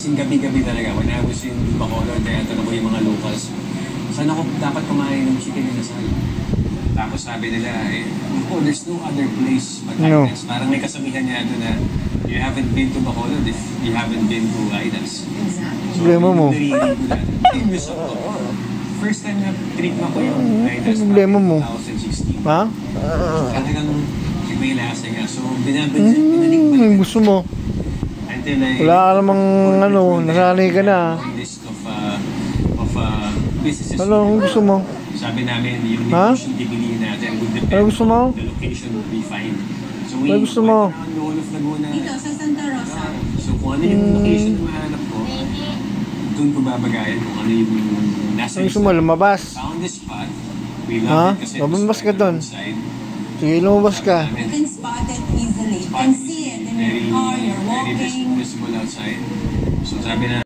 in gabi-gabi talaga. When I was in Bacolod, kaya tanong ko yung mga locals, saan ako dapat kumain ng chicken inasal? Tapos sabi nila, oh, there's no other place but Idas. Parang may kasabihan niya doon na you haven't been to Bacolod if you haven't been to Idas. So, problema mo. First time na treatment ko yung Idas. Problema mo. 2016. Ha? Talagang may lasa nga. So, binalik gusto mo. Until I... Wala ka namang nasanay ka na. List of businesses. Ano gusto mo? Sabi namin, yung location bibiliin natin would depend gusto mo? on the location would be fine. So, we gusto mo? went around the whole of Laguna. Dito, sa Santa Rosa. So, kung ano yung location na mahanap ko, doon ko babagayan kung ano yung nasa gusto mo, lumabas? Found this spot. We love it kasi lumabas ka doon. Sige, lumabas ka. You can spot it easily. You can see it in your car, you're walking. Very visible outside. So, sabi na